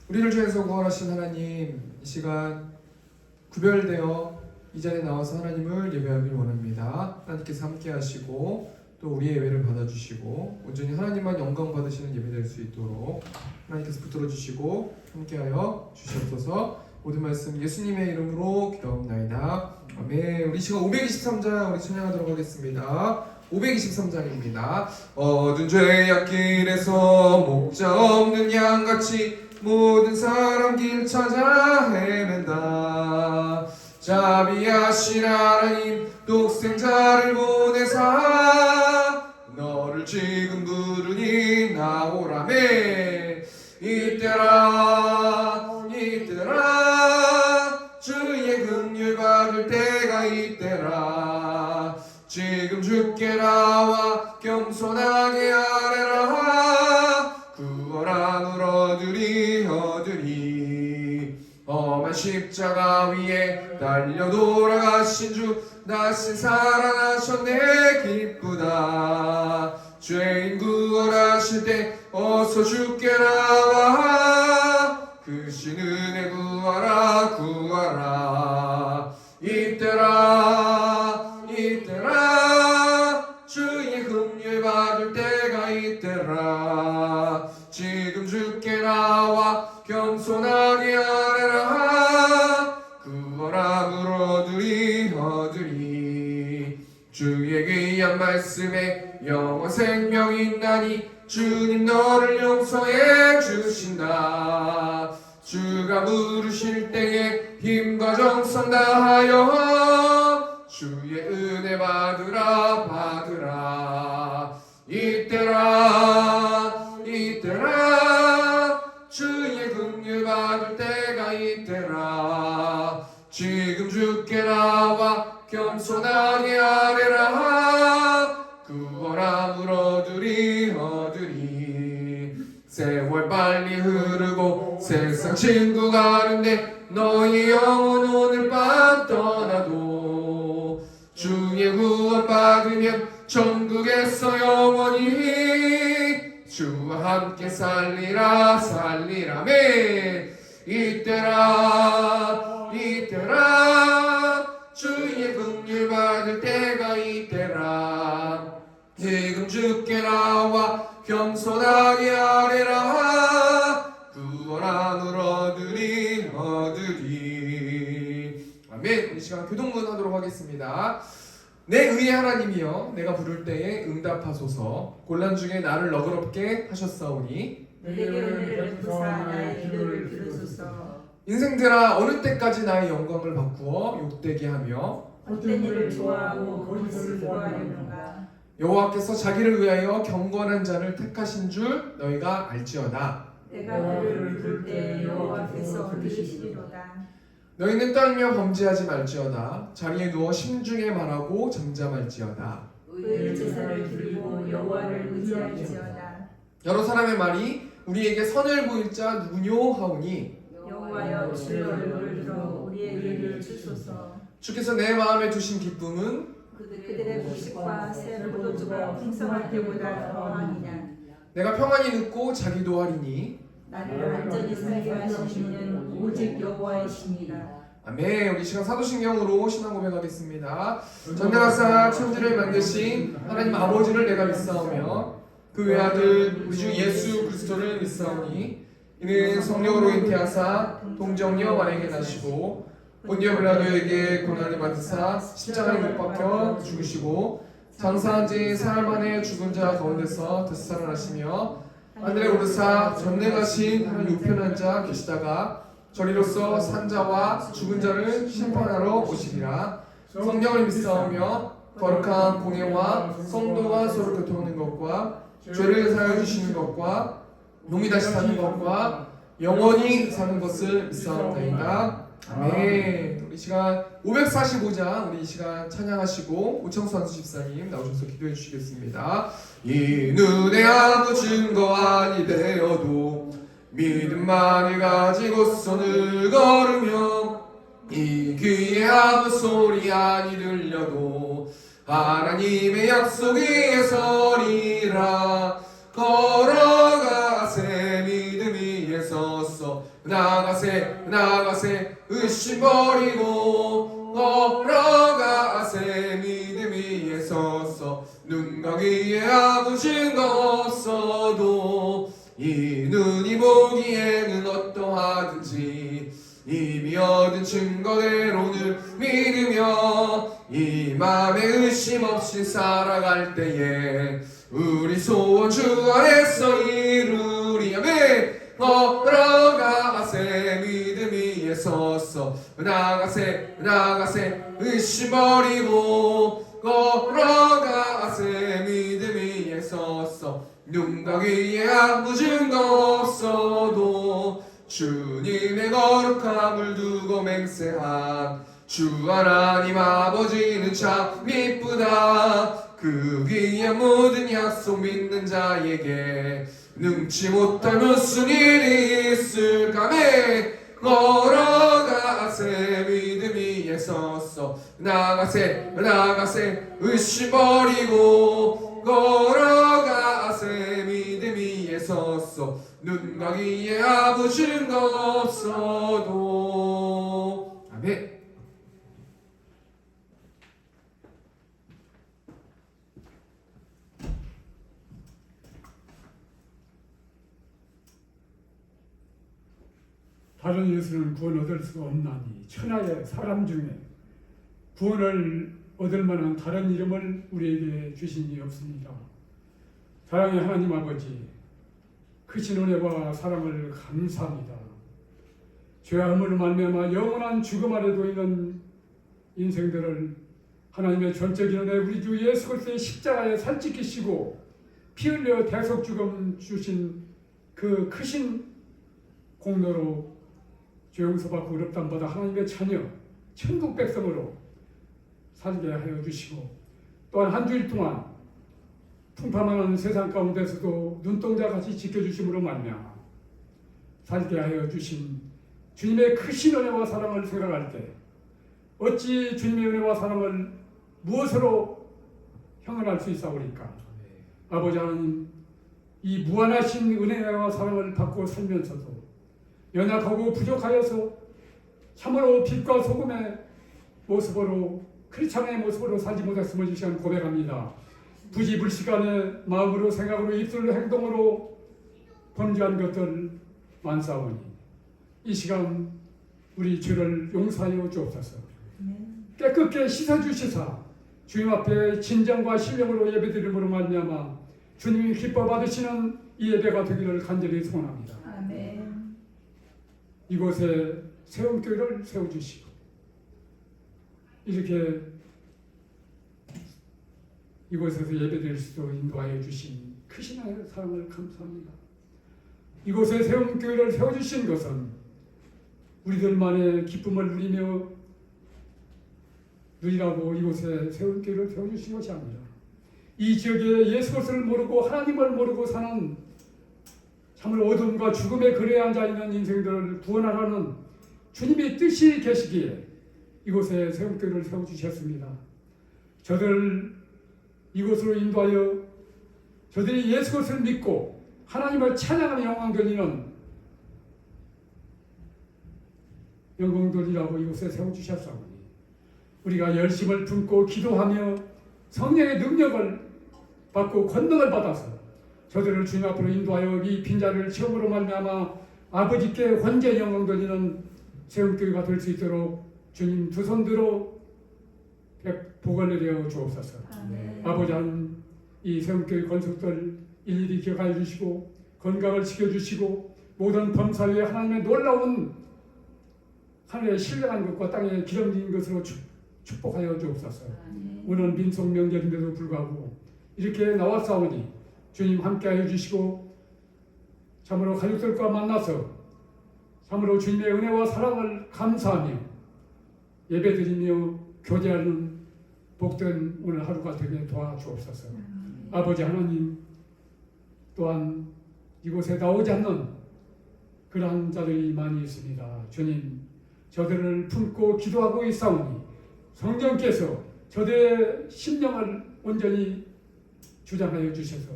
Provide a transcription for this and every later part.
우리를 죄에서 구원하신 하나님, 이 시간 구별되어 이 자리에 나와서 하나님을 예배하길 원합니다. 하나님께서 함께 하시고 또 우리의 예배를 받아주시고 온전히 하나님만 영광 받으시는 예배 될 수 있도록 하나님께서 붙들어 주시고 함께하여 주시옵소서. 모든 말씀 예수님의 이름으로 기도합나이다. 아멘. 우리 시간 523장 우리 찬양하도록 하겠습니다. 523장입니다. 어두운 죄악길에서 목자 없는 양같이 모든 사람 길 찾아 헤맨다. 자비하신 하나님 독생자를 보내사 너를 지금 부르니 나오라매. 이때라 주의 긍휼 받을 때가 이때라. 지금 주께 나와 겸손하게 아뢰라. 구원함을 얻으리 험한 십자가 위에 달려 돌아가신 주 다시 살아나셨네. 기쁘다. 죄인 구원하실 때 어서 주께 나와. 그 신 은혜 구하라. 이때라 주의 긍휼 받을 때가 이때라. 지금 주께 나와 겸손하게 아뢰라. 구원함을 얻으리 주의 귀한 말씀에 영원 생명이 있나니 주님 너를 용서해 주신다. 주가 부르실 때에 힘과 정성 다하여 주의 은혜 받으라. 이때라 주의 긍휼 받을 때가 이때라. 지금 주께 나와 겸손하게 아뢰라. 구원함을 얻으리 세월 빨리 흐르고 세상 친구 가는데 너희 영혼 오늘 밤 떠나도 주의 구원 받으면 천국에서 영원히 주와 함께 살리라매. 이때라 주의 긍휼 받을 때가 이때라. 지금 주께 나와 겸손하게 아뢰라. 구원함을 얻으리 아멘. 이 시간 교동문 하도록 하겠습니다. 내 의의 하나님이여 내가 부를 때에 응답하소서. 곤란 중에 나를 너그럽게 하셨사오니 내게 은혜를 베푸사 나의 기도를 들으소서. 인생들아 어느 때까지 나의 영광을 바꾸어 욕되게 하며 헛된 일을 좋아하고 거짓을 좋아하려는가. 여호와께서 자기를 위하여 경건한 자를 택하신 줄 너희가 알지어다. 내가 그를 부를 때 여호와께서 들으시리로다. 너희는 떨며 범죄하지 말지어다. 자리에 누워 심중에 말하고 잠잠할지어다. 의의 제사를 드리고 여호와를 의지할지어다. 여러 사람의 말이 우리에게 선을 보일 자 누구뇨 하오니 여호와여 주의 얼굴을 들어 우리에게 일을 주소서. 주께서 내 마음에 두신 기쁨은 그들의 곡식과 새 포도주가 풍성할 때보다 더하니냐. 내가 평안히 눕고 자기도 하리니 나를 완전히 살게 하시는 오직 여호와이시니라. 아멘. 우리 시간 사도신경으로 신앙 고백하겠습니다. 전능하사 천지를 만드신 하나님 아버지를 내가 믿사오며 그 외아들 우리 주 예수 그리스도를 믿사오니 이는 성령으로 잉태하사 동정녀 마리아에게 나시고 본디오 빌라도에게 고난을 받으사 십자가에 못 박혀 죽으시고 장사한 지 사흘 만에 죽은 자 가운데서 다시 살아나시며 하늘에 오르사 전능하신 하나님 우편한 자 계시다가 저리로서 산자와 죽은 자를 심판하러 오시리라. 성령을 믿사오며 거룩한 공예와 성도가 서로 교통하는 것과 죄를 사하여 주시는 것과 용이 다시 사는 것과 영원히 사는 것을 믿사옵나이다. 아멘. 우리 시간 545장 우리 이 시간 찬양하시고 오청수 한수 집사님 나오셔서 기도해 주시겠습니다. 이 눈에 아무 증거 아니 되어도 믿음만을 가지고 손을 걸으며 이 귀에 아무 소리 아니 들려도 하나님의 약속 위에 서리라. 걸어가세 믿음 위에 섰어. 나가세 의심 버리고 걸어가세 믿음 위에 섰어. 눈과 귀에 아무 증거 없어도 이 눈이 보기에는 어떠하든지 이미 얻은 증거대로 늘 믿으며 이 맘에 의심 없이 살아갈 때에 우리 소원 주 안에서 이루리. 아멘. 걸어가세 믿음 위에 섰어. 나가세 의심 버리고 걸어가세 믿음 위에 섰어. 눈과 귀에 아무 증거 없어도 주님의 거룩함을 두고 맹세한 주 하나님 아버지는 참 이쁘다. 그 귀한 모든 약속 믿는 자에게 능치 못할 무슨 일이 있을까. 걸어가세 믿음 위에 섰어. 나가세 의심 버리고 걸어가세 믿음 위에 섰어. 눈과 귀에 아무 증거 없어도. 아멘. 다른 예수는 구원 얻을 수가 없나니 천하의 사람 중에 구원을 얻을 만한 다른 이름을 우리에게 주신 이 없습니다. 사랑의 하나님 아버지, 크신 은혜와 사랑을 감사합니다. 죄함으로 말미암아 영원한 죽음 아래도 있는 인생들을 하나님의 전적인 은혜 우리 주 예수 그리스도의 십자가에 살찌키시고 피 흘려 대속 죽음 주신 그 크신 공로로 죄 용서받고 의롭다함 받아 하나님의 자녀 천국 백성으로 살게 하여 주시고, 또한 한 주일 동안 풍파만한 세상 가운데서도 눈동자같이 지켜주심으로 말미암아 살게 하여 주신 주님의 크신 은혜와 사랑을 생각할 때 어찌 주님의 은혜와 사랑을 무엇으로 형언할 수 있사오리까. 아버지 하나님, 이 무한하신 은혜와 사랑을 받고 살면서도 연약하고 부족하여서 참으로 빛과 소금의 모습으로 크리스찬의 모습으로 살지 못했음을 이 시간 고백합니다. 부지불식간에 마음으로 생각으로 입술로 행동으로 범죄한 것들 많사오니 이 시간 우리 죄를 용서하여 주옵소서. 깨끗게 씻어주시사 주님 앞에 진정과 신령으로 예배드림으로 말미암아 주님이 기뻐 받으시는 이 예배가 되기를 간절히 소원합니다. 아멘. 이곳에 세움교회를 세워주시고 이렇게 이곳에서 예배드릴 수도 인도하여 주신 크신 사랑을 감사합니다. 이곳에 세움교회를 세워주신 것은 우리들만의 기쁨을 누리라고 이곳에 세움교회를 세워주신 것이 아니라 이 지역에 예수 그리스도를 모르고 하나님을 모르고 사는 참으로 어둠과 죽음의 거리에 앉아있는 인생들을 구원하라는 주님의 뜻이 계시기에 이곳에 세움교회를 세워주셨습니다. 저들 이곳으로 인도하여 저들이 예수 그리스도를 믿고 하나님을 찬양하는 영광 돌리는 영광 돌리라고 이곳에 세워주셨사오니 우리가 열심을 품고 기도하며 성령의 능력을 받고 권능을 받아서 저들을 주님 앞으로 인도하여 이 빈자를 처음으로 말미암아 아버지께 혼재 영광 돌리는 세움교회가 될 수 있도록 주님 두 손들어 복을 내려 주옵소서. 아버지 하나님, 이 세움교회 건축들 일일이 기억하여 주시고 건강을 지켜주시고 모든 범사위에 하나님의 놀라운 하늘의 신령한 것과 땅에 기름진 것으로 축복하여 주옵소서. 오늘 민속 명절인데도 불구하고 이렇게 나왔사오니 주님 함께하여 주시고 참으로 가족들과 만나서 참으로 주님의 은혜와 사랑을 감사하며 예배드리며 교제하는 복된 오늘 하루가 되게 도와주옵소서. 아버지 하나님, 또한 이곳에 나오지 않는 그러한 자들이 많이 있습니다. 주님, 저들을 품고 기도하고 있사오니 성령께서 저들의 심령을 온전히 주장하여 주셔서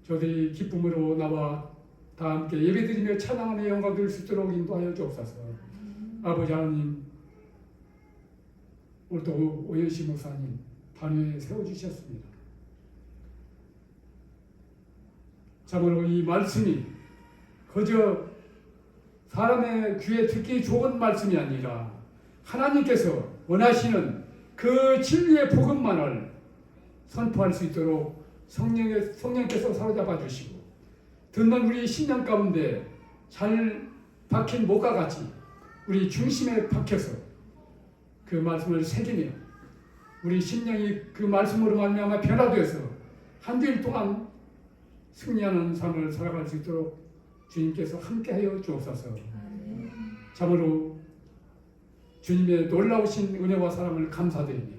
저들이 기쁨으로 나와 다 함께 예배드리며 찬양하며 영광 드릴 수 있도록 인도하여 주옵소서. 아버지 하나님, 오늘도 오연시 목사님 단위에 세워주셨습니다. 참으로 이 말씀이 그저 사람의 귀에 듣기 좋은 말씀이 아니라 하나님께서 원하시는 그 진리의 복음만을 선포할 수 있도록 성령께서 사로잡아 주시고 듣는 우리 심령 가운데 잘 박힌 목과 같이 우리 중심에 박혀서 그 말씀을 새기며 우리 심령이 그 말씀으로 말미암아 변화되어서 한 주일 동안 승리하는 삶을 살아갈 수 있도록 주님께서 함께하여 주옵소서. 참으로 주님의 놀라우신 은혜와 사랑을 감사드리며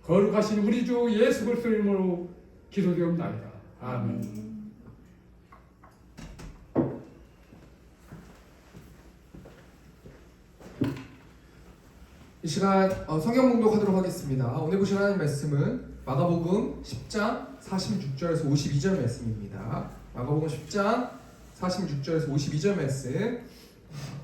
거룩하신 우리 주 예수 그리스도 이름으로 기도되옵나이다. 아멘. 이 시간 성경 봉독하도록 하겠습니다. 오늘 보실 하나님 말씀은 마가복음 10장 46절에서 52절 말씀입니다. 마가복음 10장 46절에서 52절 말씀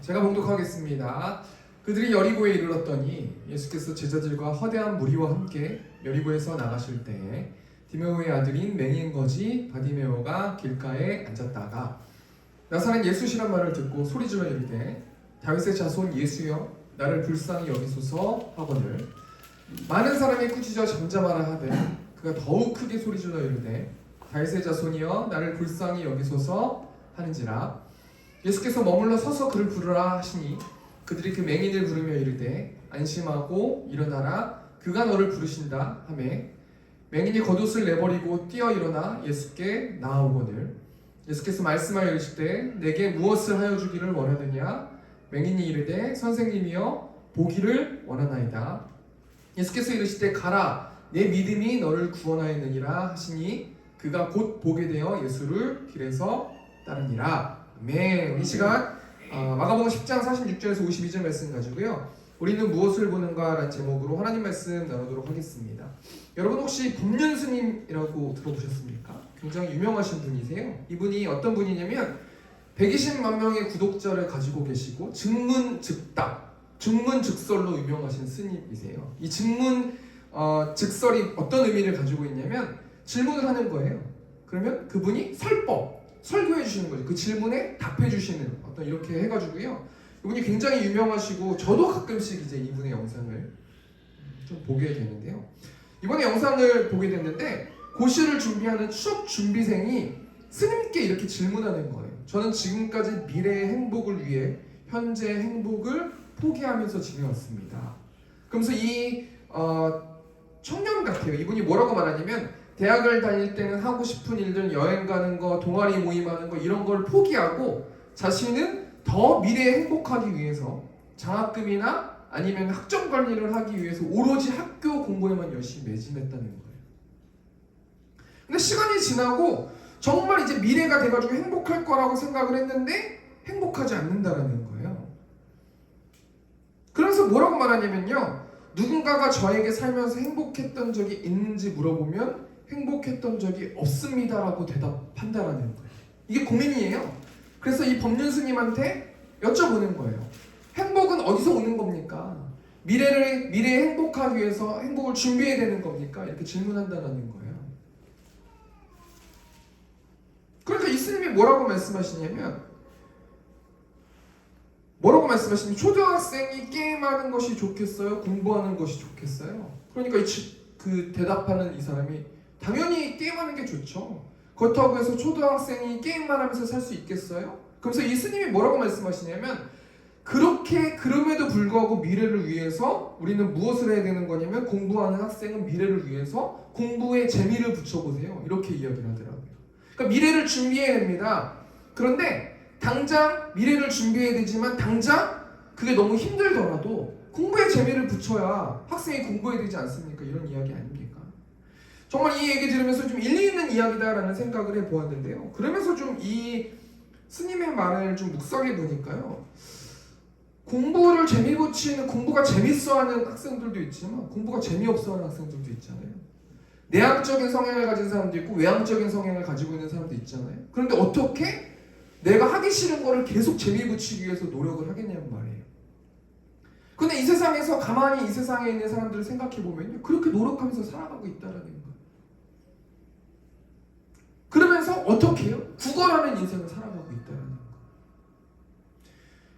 제가 봉독하겠습니다. 그들이 여리고에 이르렀더니 예수께서 제자들과 허대한 무리와 함께 여리고에서 나가실 때에 디메오의 아들인 맹인 거지 바디메오가 길가에 앉았다가 나사렛 예수시란 말을 듣고 소리질러 이르되 다윗의 자손 예수여 나를 불쌍히 여기소서 하거늘 많은 사람이 꾸짖어 잠잠하라 하되 그가 더욱 크게 소리질러 이르되 다윗의 자손이여 나를 불쌍히 여기소서 하는지라 예수께서 머물러 서서 그를 부르라 하시니 그들이 그 맹인을 부르며 이르되 안심하고 일어나라 그가 너를 부르신다 하매 맹인이 겉옷을 내버리고 뛰어 일어나 예수께 나아오거늘 예수께서 말씀하여 이르시되 내게 무엇을 하여 주기를 원하느냐 맹인이 이르되 선생님이여 보기를 원하나이다 예수께서 이르시되 가라 내 믿음이 너를 구원하였느니라 하시니 그가 곧 보게 되어 예수를 길에서 따르니라. 아멘. 이 시간 마가복음 10장 46절에서 52절 말씀 가지고요 우리는 무엇을 보는가 라는 제목으로 하나님 말씀 나누도록 하겠습니다. 여러분 혹시 법륜 스님이라고 들어보셨습니까? 굉장히 유명하신 분이세요. 이분이 어떤 분이냐면 120만 명의 구독자를 가지고 계시고 증문즉답, 증문즉설로 유명하신 스님이세요. 이 증문즉설이 어떤 의미를 가지고 있냐면 질문을 하는 거예요. 그러면 그분이 설교해 주시는 거죠. 그 질문에 답해 주시는 어떤 이렇게 해가지고요. 이분이 굉장히 유명하시고 저도 가끔씩 이제 이분의 영상을 좀 보게 되는데요. 이번에 영상을 보게 됐는데 고시를 준비하는 취업 준비생이 스님께 이렇게 질문하는 거예요. 저는 지금까지 미래의 행복을 위해 현재의 행복을 포기하면서 지내왔습니다. 그러면서 이 청년 같아요. 이분이 뭐라고 말하냐면 대학을 다닐 때는 하고 싶은 일들 여행 가는 거, 동아리 모임하는 거 이런 걸 포기하고 자신은 더 미래에 행복하기 위해서 장학금이나 아니면 학점 관리를 하기 위해서 오로지 학교 공부에만 열심히 매진했다는 거예요. 근데 시간이 지나고 정말 이제 미래가 돼가지고 행복할 거라고 생각을 했는데 행복하지 않는다라는 거예요. 그래서 뭐라고 말하냐면요. 누군가가 저에게 살면서 행복했던 적이 있는지 물어보면 행복했던 적이 없습니다라고 대답한다라는 거예요. 이게 고민이에요. 그래서 이 법륜 스님한테 여쭤보는 거예요. 행복은 어디서 오는 겁니까? 미래에 행복하기 위해서 행복을 준비해야 되는 겁니까? 이렇게 질문한다는 거예요. 그러니까 이 스님이 뭐라고 말씀하시냐면 초등학생이 게임하는 것이 좋겠어요? 공부하는 것이 좋겠어요? 그러니까 그 대답하는 이 사람이 당연히 게임하는 게 좋죠. 그렇다고 해서 초등학생이 게임만 하면서 살 수 있겠어요? 그래서 이 스님이 뭐라고 말씀하시냐면 그럼에도 불구하고 미래를 위해서 우리는 무엇을 해야 되는 거냐면 공부하는 학생은 미래를 위해서 공부에 재미를 붙여보세요. 이렇게 이야기를 하더라고요. 그러니까 미래를 준비해야 됩니다. 그런데 당장 미래를 준비해야 되지만 당장 그게 너무 힘들더라도 공부에 재미를 붙여야 학생이 공부해야 되지 않습니까? 이런 이야기 아닙니까? 정말 이 얘기 들으면서 좀 일리 있는 이야기다라는 생각을 해보았는데요. 그러면서 좀 이 스님의 말을 좀 묵상해 보니까요. 공부를 재미 붙이는, 공부가 재밌어하는 학생들도 있지만 공부가 재미없어하는 학생들도 있잖아요. 내향적인 성향을 가진 사람도 있고 외향적인 성향을 가지고 있는 사람도 있잖아요. 그런데 어떻게 내가 하기 싫은 거를 계속 재미 붙이기 위해서 노력을 하겠냐는 말이에요. 근데 이 세상에서 가만히 이 세상에 있는 사람들을 생각해 보면요, 그렇게 노력하면서 살아가고 있다라는 거예요. 그러면서 어떻게 해요? 구걸하는 인생을 살아가고 있다라는 거예요.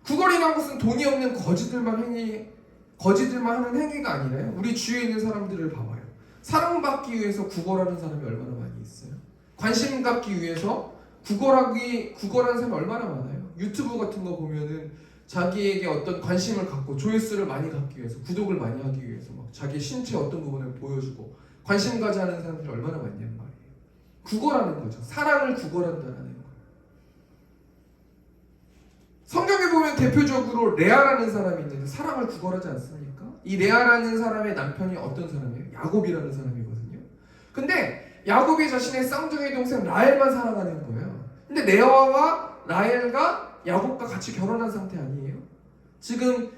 구걸이라는 것은 돈이 없는 거지들만 하는 행위가 아니라요, 우리 주위에 있는 사람들을 봐봐요. 사랑받기 위해서 구걸하는 사람이 얼마나 많이 있어요? 관심 갖기 위해서 구걸하는 사람이 얼마나 많아요? 유튜브 같은 거 보면은 자기에게 어떤 관심을 갖고 조회수를 많이 갖기 위해서, 구독을 많이 하기 위해서 막 자기 신체 어떤 부분을 보여주고 관심 가져하는 사람들이 얼마나 많냐는 말이에요. 구걸하는 거죠. 사랑을 구걸한다는 거예요. 성경에 보면 대표적으로 레아라는 사람이 있는데 사랑을 구걸하지 않습니까? 이 레아라는 사람의 남편이 어떤 사람이에요? 야곱이라는 사람이거든요. 근데 야곱이 자신의 쌍둥이 동생 라헬만 사랑하는 거예요. 근데 레아와 라헬과 야곱과 같이 결혼한 상태 아니에요? 지금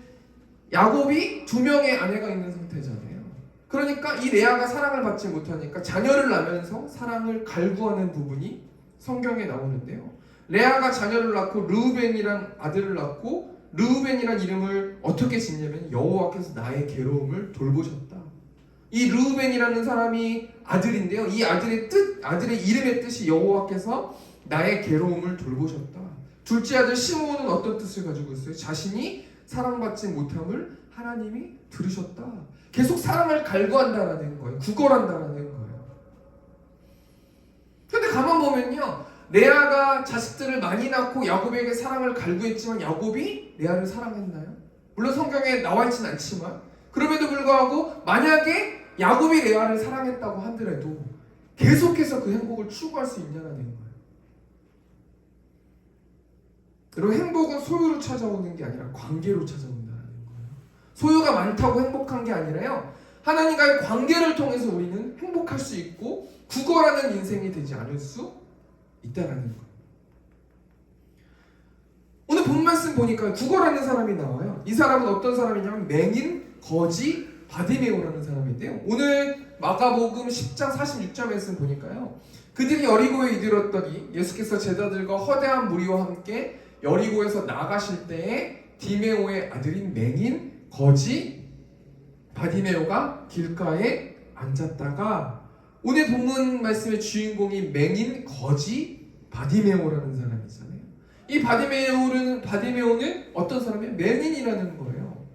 야곱이 2명의 아내가 있는 상태잖아요. 그러니까 이 레아가 사랑을 받지 못하니까 자녀를 낳으면서 사랑을 갈구하는 부분이 성경에 나오는데요. 레아가 자녀를 낳고 르우벤이란 아들을 낳고, 르우벤이란 이름을 어떻게 짓냐면 여호와께서 나의 괴로움을 돌보셨다. 이 르우벤이라는 사람이 아들인데요, 이 아들의 이름의 뜻이 여호와께서 나의 괴로움을 돌보셨다. 둘째 아들 시므온은 어떤 뜻을 가지고 있어요? 자신이 사랑받지 못함을 하나님이 들으셨다. 계속 사랑을 갈구한다라는 거예요. 구걸한다라는 거예요. 근데 가만 보면요, 레아가 자식들을 많이 낳고 야곱에게 사랑을 갈구했지만 야곱이 레아를 사랑했나요? 물론 성경에 나와 있지는 않지만, 그럼에도 불구하고 만약에 야곱이 레아를 사랑했다고 하더라도 계속해서 그 행복을 추구할 수 있냐는 거예요. 여러분, 행복은 소유로 찾아오는 게 아니라 관계로 찾아온다는 거예요. 소유가 많다고 행복한 게 아니라요, 하나님과의 관계를 통해서 우리는 행복할 수 있고 구걸하는 인생이 되지 않을 수 있다라는 거예요. 오늘 본 말씀 보니까 구걸하는 사람이 나와요. 이 사람은 어떤 사람이냐면 맹인, 거지, 바디메오라는 사람인데요. 오늘 마가복음 10장 46절 말씀 보니까요, 그들이 여리고에 이르렀더니 예수께서 제자들과 허대한 무리와 함께 여리고에서 나가실 때에 디메오의 아들인 맹인, 거지, 바디메오가 길가에 앉았다가, 오늘 본문 말씀의 주인공이 맹인, 거지, 바디메오라는 사람이잖아요. 이 바디메오는 어떤 사람이에요? 맹인이라는 거예요.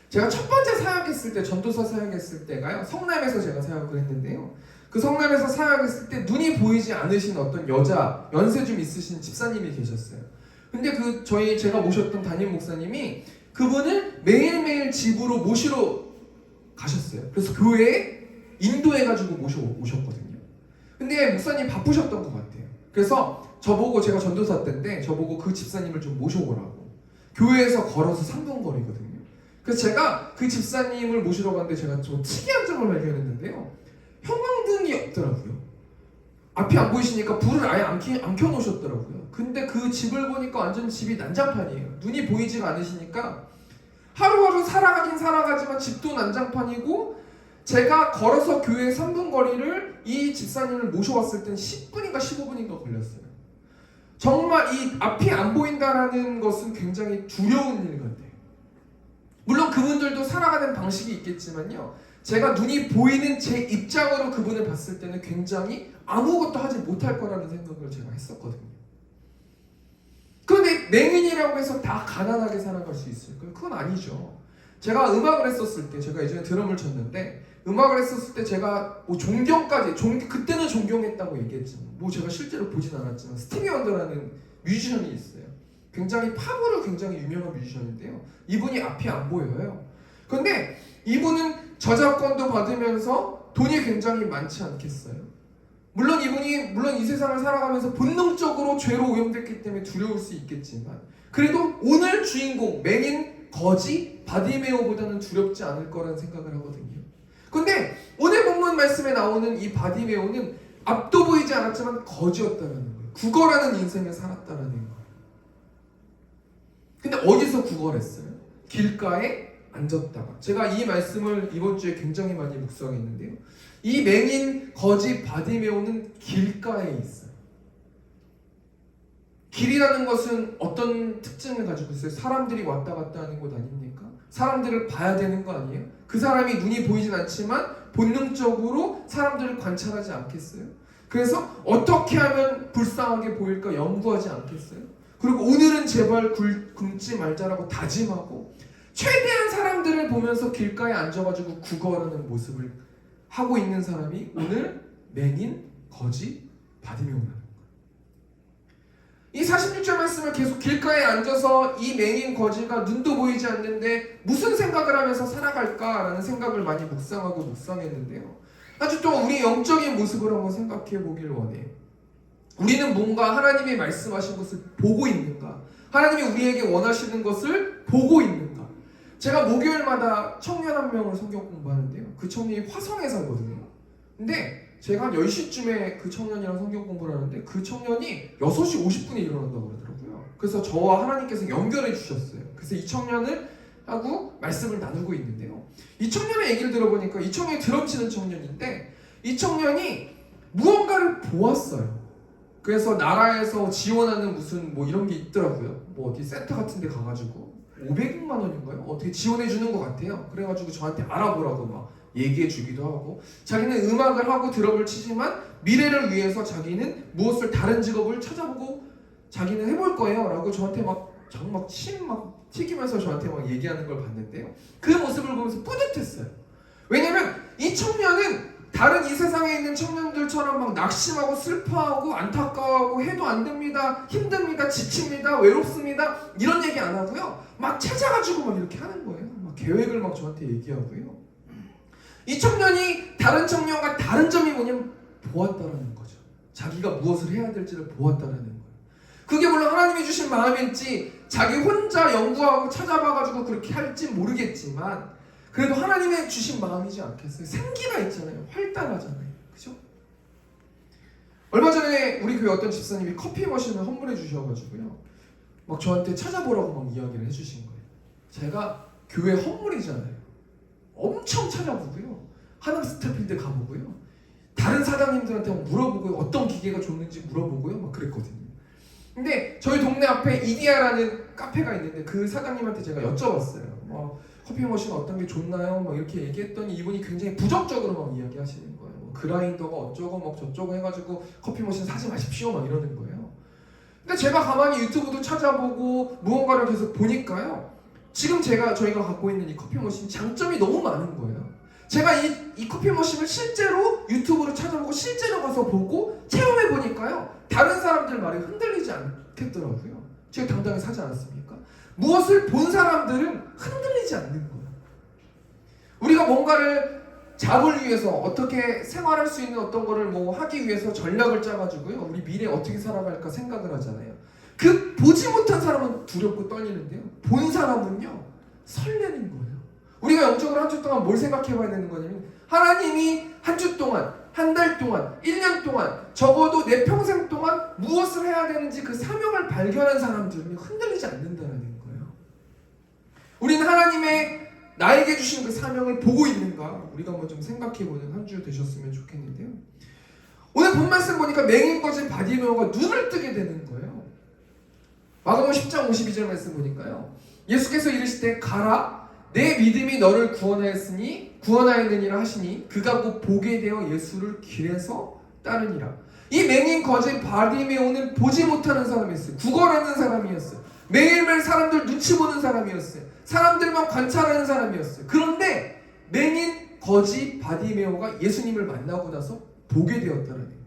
제가 첫 번째 사역했을 때, 전도사 사역했을 때가요, 성남에서 제가 사역을 했는데요, 그 성남에서 사역했을 때 눈이 보이지 않으신 어떤 여자, 연세 좀 있으신 집사님이 계셨어요. 근데 제가 모셨던 담임 목사님이 그분을 매일매일 집으로 모시러 가셨어요. 그래서 교회에 인도해가지고 오셨거든요. 근데 목사님 바쁘셨던 것 같아요. 그래서 제가 전도사 때인데 저보고 그 집사님을 좀 모셔오라고. 교회에서 걸어서 3분 거리거든요. 그래서 제가 그 집사님을 모시러 갔는데 제가 좀 특이한 점을 발견했는데요, 형광등이 없더라고요. 앞이 안 보이시니까 불을 아예 안 켜놓으셨더라고요. 근데 그 집을 보니까 완전 집이 난장판이에요. 눈이 보이지가 않으시니까 하루하루 살아가긴 살아가지만 집도 난장판이고, 제가 걸어서 교회 3분 거리를 이 집사님을 모셔왔을 땐 10분인가 15분인가 걸렸어요. 정말 이 앞이 안 보인다는 것은 굉장히 두려운 일 같아요. 물론 그분들도 살아가는 방식이 있겠지만요, 제가 눈이 보이는 제 입장으로 그분을 봤을 때는 굉장히 아무것도 하지 못할 거라는 생각을 제가 했었거든요. 그런데 맹인이라고 해서 다 가난하게 살아갈 수 있을까요? 그건 아니죠. 제가 음악을 했었을 때, 제가 예전에 드럼을 쳤는데, 음악을 했었을 때 제가 그때는 존경했다고 얘기했지만, 제가 실제로 보진 않았지만 스티비 원더라는 뮤지션이 있어요. 굉장히 팝으로 굉장히 유명한 뮤지션인데요, 이분이 앞이 안 보여요. 그런데 이분은 저작권도 받으면서 돈이 굉장히 많지 않겠어요? 물론 이 세상을 살아가면서 본능적으로 죄로 오염됐기 때문에 두려울 수 있겠지만, 그래도 오늘 주인공 맹인, 거지, 바디메오보다는 두렵지 않을 거라는 생각을 하거든요. 근데 오늘 본문 말씀에 나오는 이 바디메오는 앞도 보이지 않았지만 거지였다는 거예요. 구걸하는 인생을 살았다는 거예요. 근데 어디서 구걸했어요? 길가에 앉았다가. 제가 이 말씀을 이번 주에 굉장히 많이 묵상했는데요. 이 맹인 거지 바디메오는 길가에 있어요. 길이라는 것은 어떤 특징을 가지고 있어요? 사람들이 왔다 갔다 하는 곳 아닙니까? 사람들을 봐야 되는 거 아니에요? 그 사람이 눈이 보이진 않지만 본능적으로 사람들을 관찰하지 않겠어요? 그래서 어떻게 하면 불쌍하게 보일까 연구하지 않겠어요? 그리고 오늘은 제발 굶지 말자라고 다짐하고 최대한 사람들을 보면서 길가에 앉아가지고 구걸하는 모습을 하고 있는 사람이 오늘 맹인 거지 바디메오라는 거예요. 이 46절 말씀을 계속 길가에 앉아서 이 맹인 거지가 눈도 보이지 않는데 무슨 생각을 하면서 살아갈까라는 생각을 많이 묵상했는데요. 아주 또 우리 영적인 모습을 한번 생각해 보길 원해요. 우리는 뭔가 하나님이 말씀하신 것을 보고 있는가? 하나님이 우리에게 원하시는 것을 보고 있는가? 제가 목요일마다 청년 한 명을 성경 공부하는데요. 그 청년이 화성에 살거든요. 근데 제가 한 10시쯤에 그 청년이랑 성경 공부를 하는데 그 청년이 6시 50분에 일어난다고 그러더라고요. 그래서 저와 하나님께서 연결해 주셨어요. 그래서 이 청년을 하고 말씀을 나누고 있는데요. 이 청년의 얘기를 들어보니까 이 청년이 드럼 치는 청년인데 이 청년이 무언가를 보았어요. 그래서 나라에서 지원하는 무슨 뭐 이런 게 있더라고요. 뭐 어디 센터 같은 데 가가지고 500만 원인가요? 어떻게 지원해 주는 것 같아요. 그래가지고 저한테 알아보라고 막 얘기해 주기도 하고 자기는 음악을 하고 드럼을 치지만 미래를 위해서 자기는 무엇을 다른 직업을 찾아보고 자기는 해볼 거예요 라고 저한테 막 침 막 튀기면서 저한테 막 얘기하는 걸 봤는데요. 그 모습을 보면서 뿌듯했어요. 왜냐면 이 청년은 다른 이 세상에 있는 청년들처럼 막 낙심하고 슬퍼하고 안타까워하고 해도 안 됩니다, 힘듭니다, 지칩니다, 외롭습니다 이런 얘기 안 하고요. 막 찾아가지고 막 이렇게 하는 거예요. 막 계획을 막 저한테 얘기하고요. 이 청년이 다른 청년과 다른 점이 뭐냐면 보았다라는 거죠. 자기가 무엇을 해야 될지를 보았다라는 거예요. 그게 물론 하나님이 주신 마음일지 자기 혼자 연구하고 찾아봐가지고 그렇게 할지 모르겠지만 그래도 하나님의 주신 마음이지 않겠어요? 생기가 있잖아요. 활달하잖아요. 그죠? 얼마 전에 우리 교회 어떤 집사님이 커피 머신을 선물해 주셔가지고요. 막 저한테 찾아보라고 막 이야기를 해주신 거예요. 제가 교회 헌물이잖아요. 엄청 찾아보고요. 하남 스태필드 가보고요. 다른 사장님들한테 물어보고요. 어떤 기계가 좋는지 물어보고요. 막 그랬거든요. 근데 저희 동네 앞에 이디야라는 카페가 있는데 그 사장님한테 제가 여쭤봤어요. 커피 머신 어떤 게 좋나요? 막 이렇게 얘기했더니 이분이 굉장히 부정적으로 막 이야기하시는 거예요. 그라인더가 어쩌고 막 저쩌고 해가지고 커피 머신 사지 마십시오 막 이러는 거예요. 근데 제가 가만히 유튜브도 찾아보고 무언가를 계속 보니까요. 지금 저희가 갖고 있는 이 커피 머신 장점이 너무 많은 거예요. 제가 이 커피 머신을 실제로 유튜브로 찾아보고 실제로 가서 보고 체험해 보니까요. 다른 사람들 말에 흔들리지 않겠더라고요. 제가 당당히 사지 않았습니까? 무엇을 본 사람들은 흔들리지 않는 거예요. 우리가 뭔가를 잡을 위해서 어떻게 생활할 수 있는 어떤 거를 뭐 하기 위해서 전략을 짜가지고요. 우리 미래에 어떻게 살아갈까 생각을 하잖아요. 그 보지 못한 사람은 두렵고 떨리는데요. 본 사람은요. 설레는 거예요. 우리가 영적으로 한 주 동안 뭘 생각해 봐야 되는 거냐면 하나님이 한 주 동안, 한 달 동안, 1년 동안 적어도 내 평생 동안 무엇을 해야 되는지 그 사명을 발견한 사람들은 흔들리지 않는다는 거예요. 우리는 하나님의 나에게 주신 그 사명을 보고 있는가 우리가 한번 좀 생각해보는 한 주 되셨으면 좋겠는데요. 오늘 본 말씀 보니까 맹인 거지 바디메오가 눈을 뜨게 되는 거예요. 마가복음 10장 52절 말씀 보니까요. 예수께서 이르시되 가라 내 믿음이 너를 구원하였느니라 하시니 그가 곧 보게 되어 예수를 길에서 따르니라. 이 맹인 거지 바디메오는 보지 못하는 사람이었어요. 구걸하는 사람이었어요. 매일매일 사람들 눈치 보는 사람이었어요. 사람들만 관찰하는 사람이었어요. 그런데 맹인 거지 바디메오가 예수님을 만나고 나서 보게 되었다는 거예요.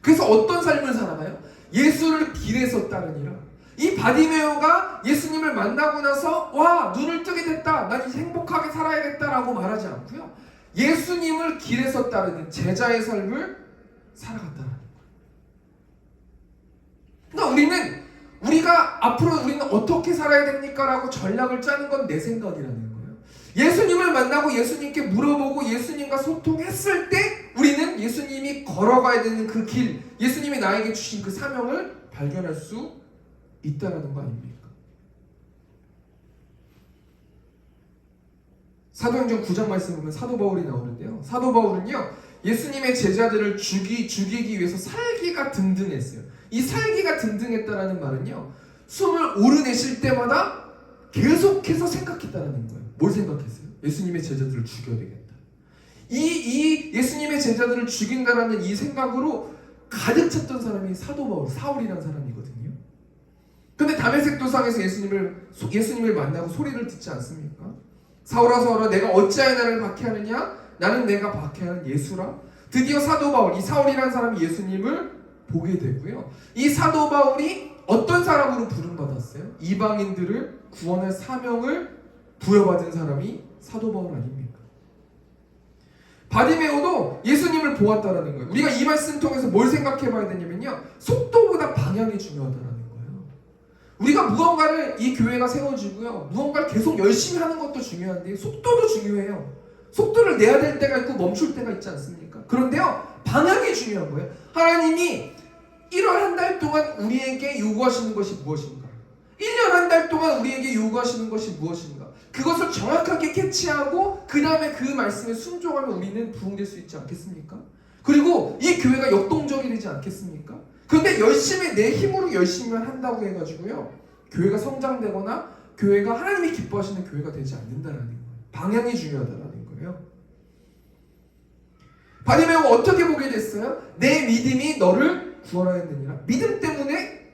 그래서 어떤 삶을 살아가요? 예수를 길에서 따르니라. 이 바디메오가 예수님을 만나고 나서 와 눈을 뜨게 됐다. 난 이제 행복하게 살아야겠다라고 말하지 않고요. 예수님을 길에서 따르는 제자의 삶을 살아갔다는 거예요. 그러니까 우리가 앞으로 우리는 어떻게 살아야 됩니까? 라고 전략을 짜는 건 내 생각이라는 거예요. 예수님을 만나고 예수님께 물어보고 예수님과 소통했을 때 우리는 예수님이 걸어가야 되는 그 길, 예수님이 나에게 주신 그 사명을 발견할 수 있다라는 거 아닙니까? 사도행전 9장 말씀 보면 사도 바울이 나오는데요. 사도 바울은요, 예수님의 제자들을 죽이기 위해서 살기가 등등했어요. 이 살기가 등등했다라는 말은요, 숨을 오르내쉴 때마다 계속해서 생각했다라는 거예요. 뭘 생각했어요? 예수님의 제자들을 죽여야 되겠다. 이 예수님의 제자들을 죽인다라는 이 생각으로 가득 찼던 사람이 사도 바울, 사울이라는 사람이거든요. 근데 다메섹 도상에서 예수님을 만나고 소리를 듣지 않습니까? 사울아 사울아 내가 어찌하여 나를 박해하느냐? 나는 내가 박해하는 예수라. 드디어 사도 바울, 이 사울이라는 사람이 예수님을 보게 되고요. 이 사도 바울이 어떤 사람으로 부름받았어요? 이방인들을 구원할 사명을 부여받은 사람이 사도 바울 아닙니까? 바디메오도 예수님을 보았다라는 거예요. 우리가 이 말씀 통해서 뭘 생각해 봐야 되냐면요, 속도보다 방향이 중요하다라는 거예요. 우리가 무언가를, 이 교회가 세워지고요, 무언가를 계속 열심히 하는 것도 중요한데 속도도 중요해요. 속도를 내야 될 때가 있고 멈출 때가 있지 않습니까? 그런데요, 방향이 중요한 거예요. 하나님이 1월 한 달 동안 우리에게 요구하시는 것이 무엇인가? 1년 한 달 동안 우리에게 요구하시는 것이 무엇인가? 그것을 정확하게 캐치하고 그 다음에 그 말씀에 순종하면 우리는 부흥될 수 있지 않겠습니까? 그리고 이 교회가 역동적이 되지 않겠습니까? 그런데 열심히 내 힘으로 열심히만 한다고 해가지고요, 교회가 성장되거나 교회가 하나님이 기뻐하시는 교회가 되지 않는다라는 거예요. 방향이 중요하다라는 거예요. 바디메오가 어떻게 보게 됐어요? 내 믿음이 너를 구원하였느니라. 믿음 때문에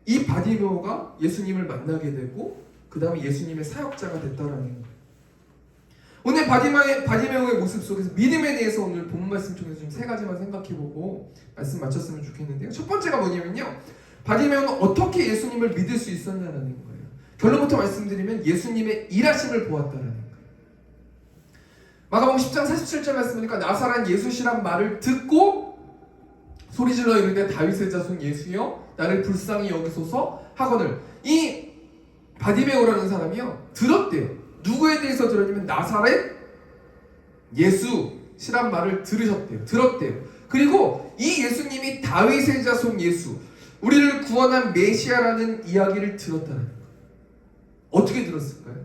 이 바디메오가 예수님을 만나게 되고 그 다음에 예수님의 사역자가 됐다라는 거예요. 오늘 바디메오의 모습 속에서 믿음에 대해서 오늘 본문 말씀 통해서 좀 세 가지만 생각해보고 말씀 마쳤으면 좋겠는데요. 첫 번째가 뭐냐면요, 바디메오는 어떻게 예수님을 믿을 수 있었냐라는 거예요. 결론부터 말씀드리면 예수님의 일하심을 보았다라는 거예요. 마가복음 10장 47절 말씀 보니까 나사렛 예수시란 말을 듣고 소리질러 이르되 다윗의 자손 예수여 나를 불쌍히 여기소서 하거늘. 이 바디메오라는 사람이요, 들었대요. 누구에 대해서 들었냐면 나사렛 예수시란 말을 들었대요. 그리고 이 예수님이 다윗의 자손 예수, 우리를 구원한 메시아라는 이야기를 들었다는 거예요. 어떻게 들었을까요?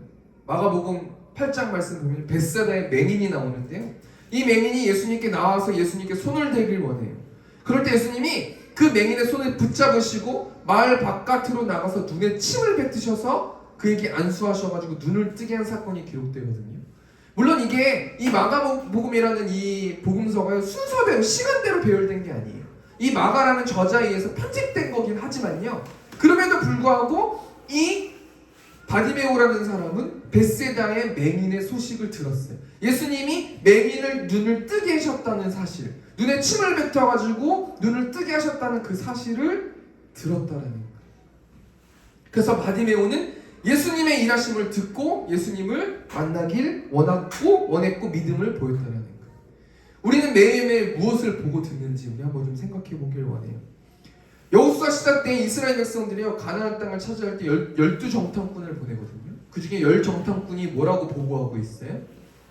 마가복음 8장 말씀 보면 벳세다의 맹인이 나오는데요, 이 맹인이 예수님께 나와서 예수님께 손을 대길 원해요. 그럴 때 예수님이 그 맹인의 손을 붙잡으시고 마을 바깥으로 나가서 눈에 침을 뱉으셔서 그에게 안수하셔가지고 눈을 뜨게 한 사건이 기록되거든요. 물론 이게 이 마가복음이라는 이 복음서가 순서대로 시간대로 배열된 게 아니에요. 이 마가라는 저자에 의해서 편집된 거긴 하지만요, 그럼에도 불구하고 이 바디메오라는 사람은 벳세다의 맹인의 소식을 들었어요. 예수님이 맹인을 눈을 뜨게 하셨다는 사실, 눈에 침을 뱉어가지고 눈을 뜨게 하셨다는 그 사실을 들었다는 거예요. 그래서 바디메오는 예수님의 일하심을 듣고 예수님을 만나길 원했고 믿음을 보였다는 거예요. 우리는 매일매일 무엇을 보고 듣는지 우리 한번 좀 생각해 보길 원해요. 여호수아 시대 때 이스라엘 백성들이요, 가나안 땅을 차지할 때 12정탐꾼을 보내거든요. 그 중에 10정탐꾼이 뭐라고 보고하고 있어요?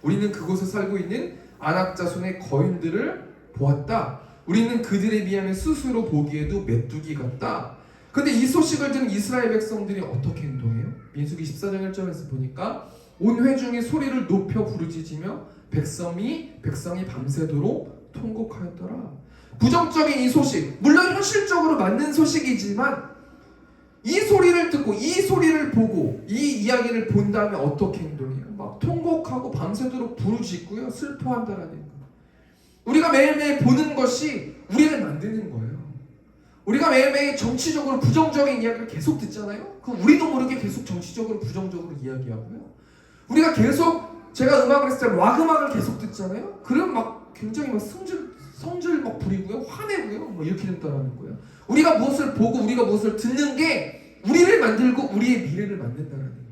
우리는 그곳에 살고 있는 아낙 자손의 거인들을 보았다. 우리는 그들에 비하면 스스로 보기에도 메뚜기 같다. 근데 이 소식을 들은 이스라엘 백성들이 어떻게 행동해요? 민수기 14장 1절에서 보니까 온 회중이 소리를 높여 부르짖으며 백성이 밤새도록 통곡하였더라. 부정적인 이 소식, 물론 현실적으로 맞는 소식이지만 이 소리를 듣고 이 소리를 보고 이 이야기를 본 다음에 어떻게 행동해요? 막 통곡하고 밤새도록 부르짖고요, 슬퍼한다라는 거예요. 우리가 매일매일 보는 것이 우리를 만드는 거예요. 우리가 매일매일 정치적으로 부정적인 이야기를 계속 듣잖아요. 그럼 우리도 모르게 계속 정치적으로 부정적으로 이야기하고요. 우리가 계속, 제가 음악을 했을 때 락 음악을 계속 듣잖아요. 그럼 막 굉장히 막 성질 막 부리고요, 화내고요, 뭐 이렇게 된다라는 거예요. 우리가 무엇을 보고 우리가 무엇을 듣는 게 우리를 만들고 우리의 미래를 만든다라는 거예요.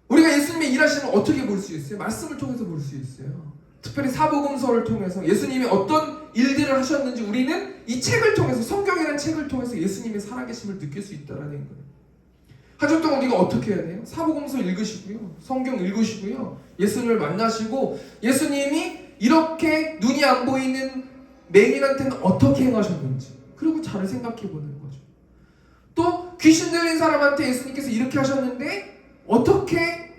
우리가 예수님의 일하심을 어떻게 볼 수 있어요? 말씀을 통해서 볼 수 있어요. 특별히 사복음서를 통해서 예수님이 어떤 일들을 하셨는지 우리는 이 책을 통해서, 성경이라는 책을 통해서 예수님의 살아계심을 느낄 수 있다라는 거예요. 한 주 동안 우리가 어떻게 해야 돼요? 사복음서 읽으시고요, 성경 읽으시고요, 예수님을 만나시고 예수님이 이렇게 눈이 안 보이는 맹인한테는 어떻게 행하셨는지, 그리고 잘 생각해 보는 거죠. 또 귀신 들린 사람한테 예수님께서 이렇게 하셨는데 어떻게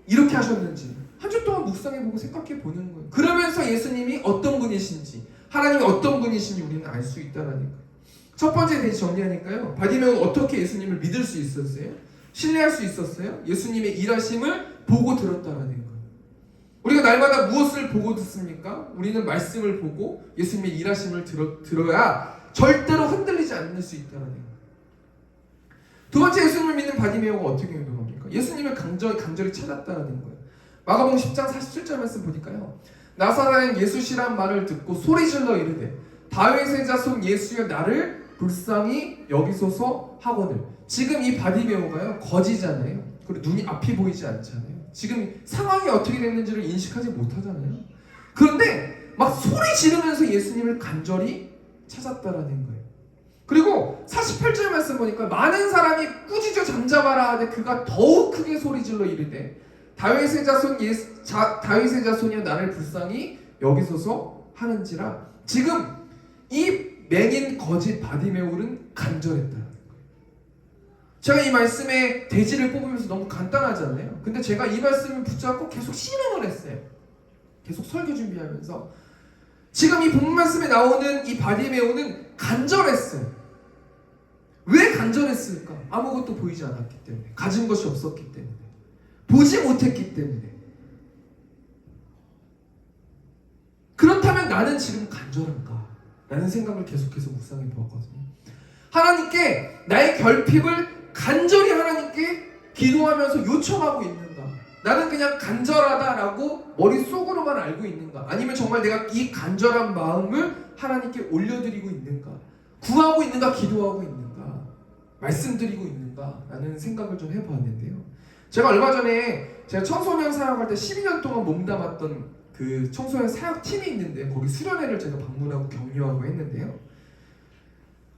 이렇게 하셨는지 한 주 동안 묵상해보고 생각해보는 거예요. 그러면서 예수님이 어떤 분이신지, 하나님이 어떤 분이신지 우리는 알 수 있다는 거예요. 첫 번째 대지 정리하니까요. 바디메오는 어떻게 예수님을 믿을 수 있었어요? 신뢰할 수 있었어요? 예수님의 일하심을 보고 들었다는 거예요. 우리가 날마다 무엇을 보고 듣습니까? 우리는 말씀을 보고 예수님의 일하심을 들어야 절대로 흔들리지 않을 수 있다는 거예요. 두 번째, 예수님을 믿는 바디메오가 어떻게 행동합니까? 예수님을 간절히 찾았다는 거예요. 마가복음 10장 47절 말씀 보니까요. 나사렛 예수시란 말을 듣고 소리질러 이르되 다윗의 자손 예수여 나를 불쌍히 여기소서 하거늘. 지금 이 바디메오가요 거지잖아요. 그리고 눈이 앞이 보이지 않잖아요. 지금 상황이 어떻게 됐는지를 인식하지 못하잖아요. 그런데 막 소리 지르면서 예수님을 간절히 찾았다라는 거예요. 그리고 48절 말씀 보니까 많은 사람이 꾸짖어 잠잠하라 하되 그가 더욱 크게 소리질러 이르되 다윗의 자손이여 나를 불쌍히 여기소서 하는지라. 지금 이 맹인 거지 바디메오는 간절했다는 거예요. 제가 이 말씀의 대지를 뽑으면서 너무 간단하잖아요. 근데 제가 이 말씀을 붙잡고 계속 신앙을 했어요. 계속 설교 준비하면서 지금 이 본 말씀에 나오는 이 바디메오는 간절했어요. 왜 간절했을까? 아무것도 보이지 않았기 때문에, 가진 것이 없었기 때문에, 보지 못했기 때문에. 그렇다면 나는 지금 간절한가? 라는 생각을 계속해서 묵상해 보았거든요. 하나님께 나의 결핍을 간절히 하나님께 기도하면서 요청하고 있는가? 나는 그냥 간절하다라고 머릿속으로만 알고 있는가? 아니면 정말 내가 이 간절한 마음을 하나님께 올려드리고 있는가? 구하고 있는가? 기도하고 있는가? 말씀드리고 있는가? 라는 생각을 좀 해보았는데요. 제가 얼마 전에 제가 청소년 사역할 때 12년 동안 몸담았던 그 청소년 사역팀이 있는데 거기 수련회를 제가 방문하고 격려하고 했는데요.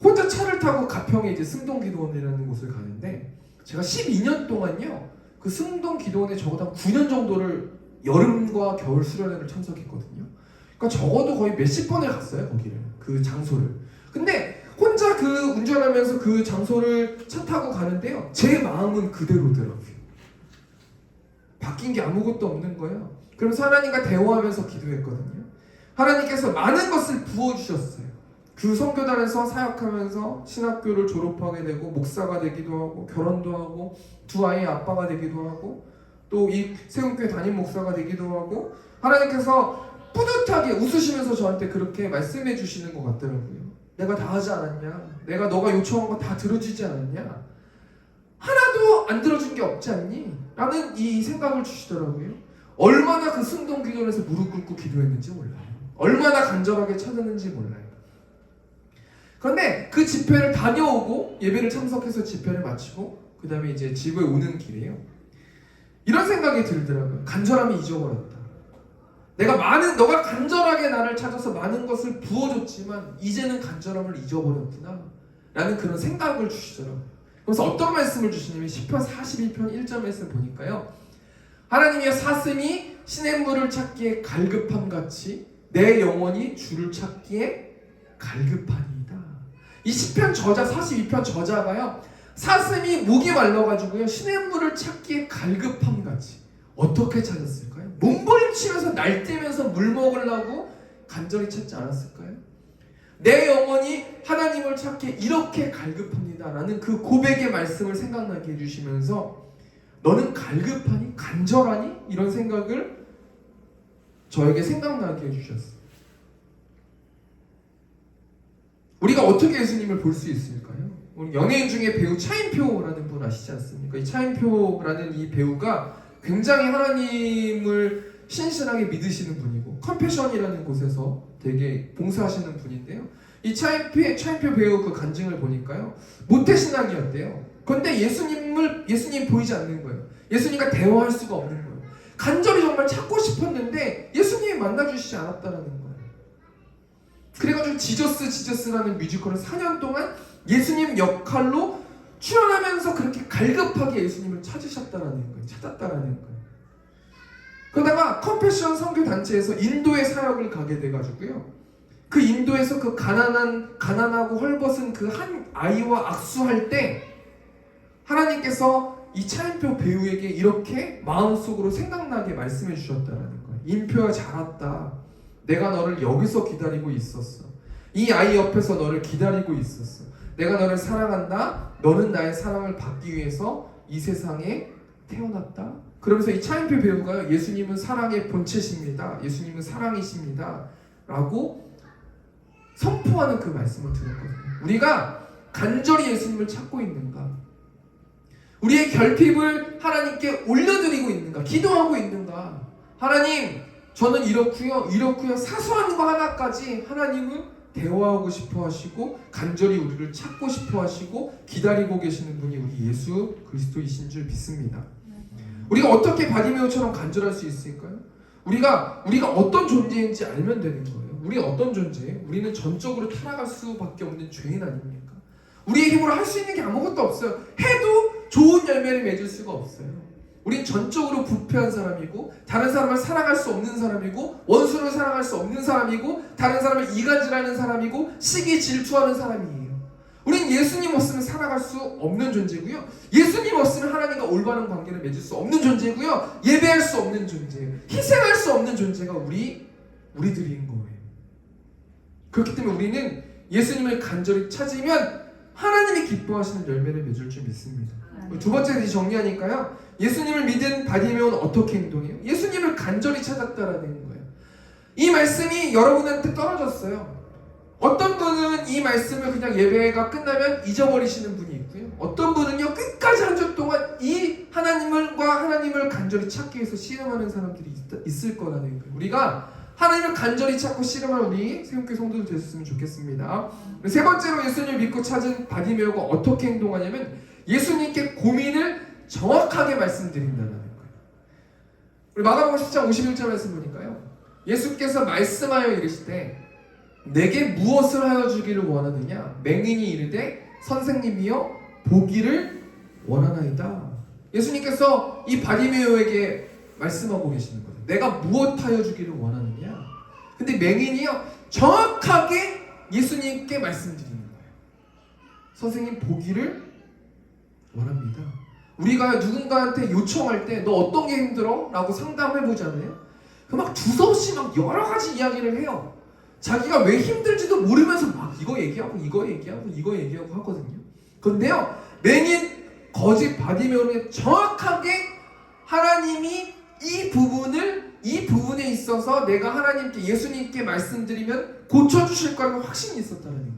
혼자 차를 타고 가평에 이제 승동기도원이라는 곳을 가는데 제가 12년 동안요 그 승동기도원에 적어도 한 9년 정도를 여름과 겨울 수련회를 참석했거든요. 그러니까 적어도 거의 몇십 번을 갔어요 거기를, 그 장소를. 근데 혼자 그 운전하면서 그 장소를 차 타고 가는데요 제 마음은 그대로더라고요. 바뀐 게 아무것도 없는 거예요. 그러면서 하나님과 대화하면서 기도했거든요. 하나님께서 많은 것을 부어주셨어요. 그 선교단에서 사역하면서 신학교를 졸업하게 되고 목사가 되기도 하고 결혼도 하고 두 아이의 아빠가 되기도 하고 또 이 세운교회 담임 목사가 되기도 하고 하나님께서 뿌듯하게 웃으시면서 저한테 그렇게 말씀해 주시는 것 같더라고요. 내가 다 하지 않았냐? 내가 너가 요청한 거 다 들어주지 않았냐? 하나도 안 들어준 게 없지 않니? 라는 이 생각을 주시더라고요. 얼마나 그 승동기도원에서 무릎 꿇고 기도했는지 몰라요. 얼마나 간절하게 찾았는지 몰라요. 그런데 그 집회를 다녀오고 예배를 참석해서 집회를 마치고 그 다음에 이제 집에 오는 길이에요. 이런 생각이 들더라고요. 간절함이 잊어버렸다. 너가 간절하게 나를 찾아서 많은 것을 부어줬지만 이제는 간절함을 잊어버렸구나 라는 그런 생각을 주시더라고요. 그래서 어떤 말씀을 주시냐면 시편 42편 1절 말씀 보니까요. 하나님의 사슴이 시냇물을 찾기에 갈급함같이 내 영혼이 주를 찾기에 갈급하니이다. 이 시편 저자 42편 저자가요. 사슴이 목이 말라가지고요. 시냇물을 찾기에 갈급함같이 어떻게 찾았을까요? 몸부림치면서 날뛰면서 물 먹으려고 간절히 찾지 않았을까요? 내 영혼이 하나님을 찾기에 이렇게 갈급합니다 라는 그 고백의 말씀을 생각나게 해주시면서 너는 갈급하니? 간절하니? 이런 생각을 저에게 생각나게 해주셨어요. 우리가 어떻게 예수님을 볼 수 있을까요? 우리 연예인 중에 배우 차인표라는 분 아시지 않습니까? 이 차인표라는 이 배우가 굉장히 하나님을 신실하게 믿으시는 분이고 컴패션이라는 곳에서 되게 봉사하시는 분인데요. 이 차인표 배우 그 간증을 보니까요. 모태신앙이었대요. 그런데 예수님 보이지 않는 거예요. 예수님과 대화할 수가 없는 거예요. 간절히 정말 찾고 싶었는데 예수님이 만나주시지 않았다는 거예요. 그래가지고 지저스라는 뮤지컬을 4년 동안 예수님 역할로 출연하면서 그렇게 갈급하게 예수님을 찾았다라는 거예요. 그러다가 컴패션 선교단체에서 인도의 사역을 가게 돼가지고요. 그 인도에서 그 가난하고 헐벗은 그 한 아이와 악수할 때 하나님께서 이 차인표 배우에게 이렇게 마음속으로 생각나게 말씀해 주셨다는 거예요. 인표야 잘 왔다. 내가 너를 여기서 기다리고 있었어. 이 아이 옆에서 너를 기다리고 있었어. 내가 너를 사랑한다. 너는 나의 사랑을 받기 위해서 이 세상에 태어났다. 그러면서 이 차인표 배우가 예수님은 사랑의 본체십니다. 예수님은 사랑이십니다. 라고 선포하는 그 말씀을 들었거든요. 우리가 간절히 예수님을 찾고 있는가? 우리의 결핍을 하나님께 올려드리고 있는가? 기도하고 있는가? 하나님, 저는 이렇고요. 사소한 거 하나까지 하나님은 대화하고 싶어 하시고 간절히 우리를 찾고 싶어 하시고 기다리고 계시는 분이 우리 예수 그리스도이신 줄 믿습니다. 우리가 어떻게 바디메오처럼 간절할 수 있을까요? 우리가 어떤 존재인지 알면 되는 거예요. 우리가 어떤 존재예요? 우리는 전적으로 타락할 수밖에 없는 죄인 아닙니까? 우리의 힘으로 할 수 있는 게 아무것도 없어요. 해도 좋은 열매를 맺을 수가 없어요. 우린 전적으로 부패한 사람이고 다른 사람을 사랑할 수 없는 사람이고 원수를 사랑할 수 없는 사람이고 다른 사람을 이간질하는 사람이고 시기 질투하는 사람이에요. 우린 예수님 없으면 살아갈 수 없는 존재고요. 예수님 없으면 하나님과 올바른 관계를 맺을 수 없는 존재고요. 예배할 수 없는 존재예요. 희생할 수 없는 존재가 우리들인 거예요. 그렇기 때문에 우리는 예수님을 간절히 찾으면 하나님이 기뻐하시는 열매를 맺을 줄 믿습니다. 두 번째 정리하니까요. 예수님을 믿은 바디메오는 어떻게 행동해요? 예수님을 간절히 찾았다라는 거예요. 이 말씀이 여러분한테 떨어졌어요. 어떤 분은 이 말씀을 그냥 예배가 끝나면 잊어버리시는 분이 있고요. 어떤 분은요 끝까지 한 주 동안 이 하나님을 간절히 찾기 위해서 씨름하는 사람들이 있을 거라는 거예요. 우리가 하나님을 간절히 찾고 씨름하는 우리 세움교회 성도들 되셨으면 좋겠습니다. 세 번째로 예수님을 믿고 찾은 바디메오가 어떻게 행동하냐면 예수님께 고민을 정확하게 말씀드린다는 거예요. 우리 마가복음 10장 51절 말씀 보니까요. 예수께서 말씀하여 이르시되 내게 무엇을 하여 주기를 원하느냐? 맹인이 이르되 선생님이여 보기를 원하나이다. 예수님께서 이 바디메오에게 말씀하고 계시는 거예요. 내가 무엇 하여 주기를 원하느냐? 근데 맹인이요 정확하게 예수님께 말씀드리는 거예요. 선생님 보기를 원합니다. 우리가 누군가한테 요청할 때 너 어떤 게 힘들어? 라고 상담해보잖아요. 그 막 두서없이 막 여러 가지 이야기를 해요. 자기가 왜 힘들지도 모르면서 막 이거 얘기하고 하거든요. 그런데요 맹인 거짓 바디메오는 정확하게 하나님이 이 부분에 있어서 내가 하나님께 예수님께 말씀드리면 고쳐주실 거라는 확신이 있었다는 거예요.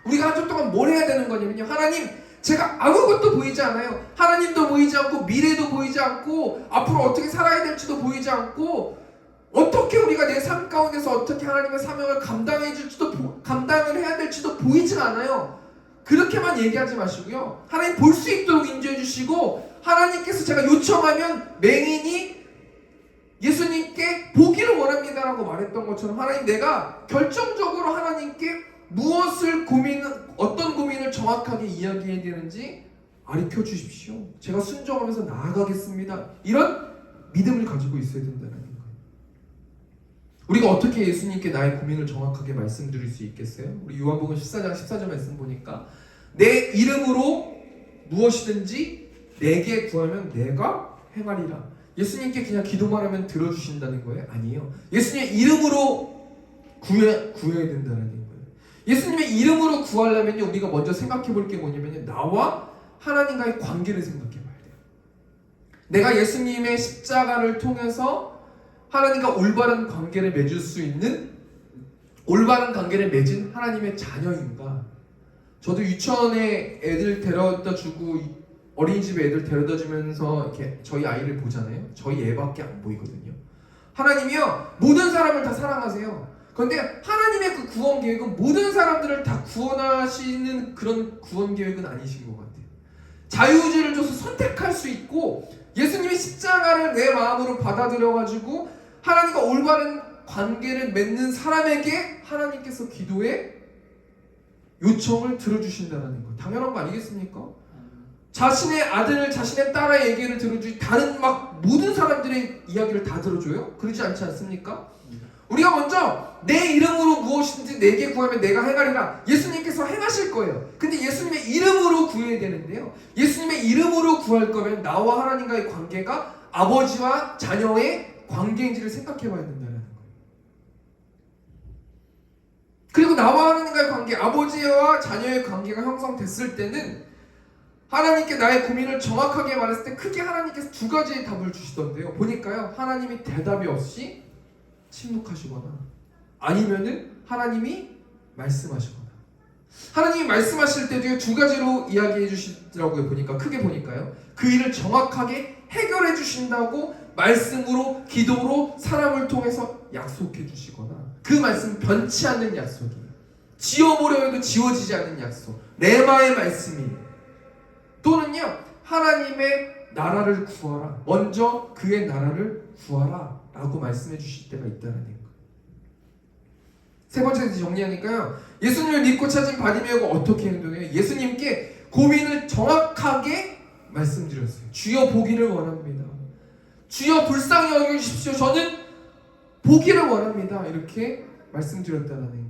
우리가 한 주 동안 뭘 해야 되는 거냐면요. 하나님 제가 아무것도 보이지 않아요. 하나님도 보이지 않고 미래도 보이지 않고 앞으로 어떻게 살아야 될지도 보이지 않고 어떻게 우리가 내 삶 가운데서 어떻게 하나님의 사명을 감당을 해야 될지도 보이지 않아요. 그렇게만 얘기하지 마시고요. 하나님 볼 수 있도록 인도해 주시고 하나님께서 제가 요청하면 맹인이 예수님께 보기를 원합니다라고 말했던 것처럼 하나님 내가 결정적으로 하나님께 어떤 고민을 정확하게 이야기해야 되는지 가르쳐 주십시오. 제가 순종하면서 나아가겠습니다. 이런 믿음을 가지고 있어야 된다는 거예요. 우리가 어떻게 예수님께 나의 고민을 정확하게 말씀드릴 수 있겠어요? 우리 요한복음 14장 14절 말씀 보니까 내 이름으로 무엇이든지 내게 구하면 내가 행하리라. 예수님께 그냥 기도만 하면 들어주신다는 거예요? 아니에요. 예수님의 이름으로 구해야 된다는 거예요. 예수님의 이름으로 구하려면 우리가 먼저 생각해 볼 게 뭐냐면 나와 하나님과의 관계를 생각해 봐야 돼요. 내가 예수님의 십자가를 통해서 하나님과 올바른 관계를 맺을 수 있는 올바른 관계를 맺은 하나님의 자녀인가? 저도 유치원에 애들 데려다 주고 어린이집에 애들 데려다 주면서 이렇게 저희 아이를 보잖아요. 저희 애밖에 안 보이거든요. 하나님이요 모든 사람을 다 사랑하세요. 그런데 하나님의 그 구원 계획은 모든 사람들을 다 구원하시는 그런 구원 계획은 아니신 것 같아요. 자유의지를 줘서 선택할 수 있고 예수님의 십자가를 내 마음으로 받아들여가지고 하나님과 올바른 관계를 맺는 사람에게 하나님께서 기도의 요청을 들어주신다는 거 당연한 거 아니겠습니까? 자신의 아들, 자신의 딸의 얘기를 들어주지 다른 막 모든 사람들의 이야기를 다 들어줘요? 그러지 않지 않습니까? 우리가 먼저 내 이름으로 무엇이든지 내게 구하면 내가 행하리라. 예수님께서 행하실 거예요. 근데 예수님의 이름으로 구해야 되는데요. 예수님의 이름으로 구할 거면 나와 하나님과의 관계가 아버지와 자녀의 관계인지를 생각해 봐야 된다는 거예요. 그리고 나와 하나님과의 관계, 아버지와 자녀의 관계가 형성됐을 때는 하나님께 나의 고민을 정확하게 말했을 때 크게 하나님께서 두 가지의 답을 주시던데요. 보니까요, 하나님이 대답이 없이 침묵하시거나 아니면은 하나님이 말씀하시거나. 하나님이 말씀하실 때도 두 가지로 이야기해 주시더라고요. 보니까 크게 보니까요, 그 일을 정확하게 해결해 주신다고 말씀으로, 기도로, 사람을 통해서 약속해 주시거나, 그 말씀 변치 않는 약속이에요. 지워보려 해도 지워지지 않는 약속, 레마의 말씀이에요. 또는요, 하나님의 나라를 구하라, 먼저 그의 나라를 구하라 라고 말씀해 주실 때가 있다는 거예요. 세 번째 정리하니까요, 예수님을 믿고 찾은 바디메오가 어떻게 행동해요? 예수님께 고민을 정확하게 말씀드렸어요. 주여 보기를 원합니다. 주여 불쌍히 여겨주십시오. 저는 보기를 원합니다. 이렇게 말씀드렸다는 거예요.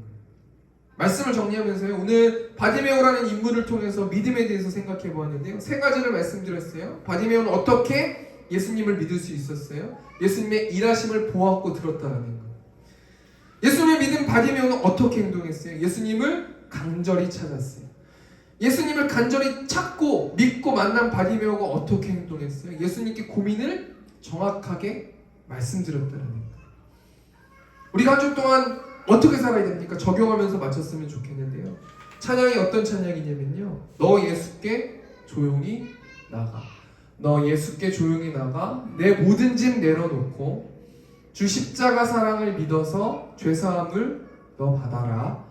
말씀을 정리하면서요, 오늘 바디메오라는 인물을 통해서 믿음에 대해서 생각해 보았는데요, 세 가지를 말씀드렸어요. 바디메오는 어떻게 예수님을 믿을 수 있었어요? 예수님의 일하심을 보았고 들었다는 거예요. 예수님을 믿은 바디메오는 어떻게 행동했어요? 예수님을 간절히 찾았어요. 예수님을 간절히 찾고 믿고 만난 바디메오가 어떻게 행동했어요? 예수님께 고민을 정확하게 말씀드렸다는 거예요. 우리가 한 주 동안 어떻게 살아야 됩니까? 적용하면서 마쳤으면 좋겠는데요, 찬양이 어떤 찬양이냐면요, 너 예수께 조용히 나가. 너 예수께 조용히 나가. 내 모든 짐 내려놓고 주 십자가 사랑을 믿어서 죄사함을 너 받아라.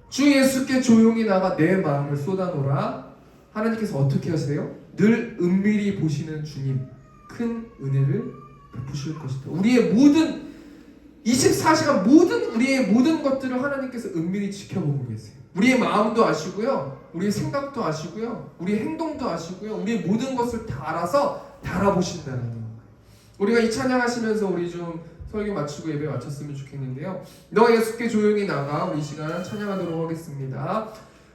주 예수께 조용히 나가 내 마음을 쏟아놓으라. 하나님께서 어떻게 하세요? 늘 은밀히 보시는 주님, 큰 은혜를 베푸실 것이다. 우리의 모든 24시간 우리의 모든 것들을 하나님께서 은밀히 지켜보고 계세요. 우리의 마음도 아시고요, 우리의 생각도 아시고요, 우리의 행동도 아시고요, 우리의 모든 것을 다 알아서 달아보신다는 거예요. 우리가 이 찬양하시면서 우리 좀 설교 마치고 예배 마쳤으면 좋겠는데요, 너 예수께 조용히 나가, 우리 시간 찬양하도록 하겠습니다.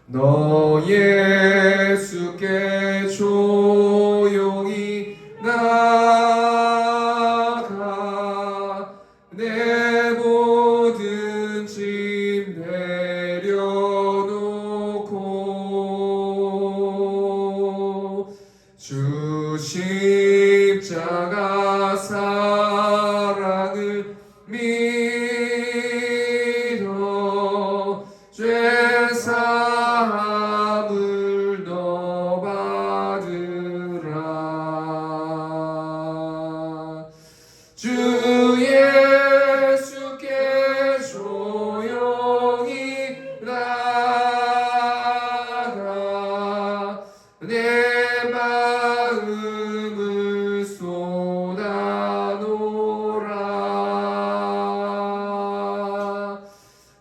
너 예수께 조용히 나가. 내 모든 짐 내려놓고 주 십자가 사랑을 믿어 죄사함을 너 받으라. 주 예수께 조용히 나가. 내 마음을 쏟아놓으라.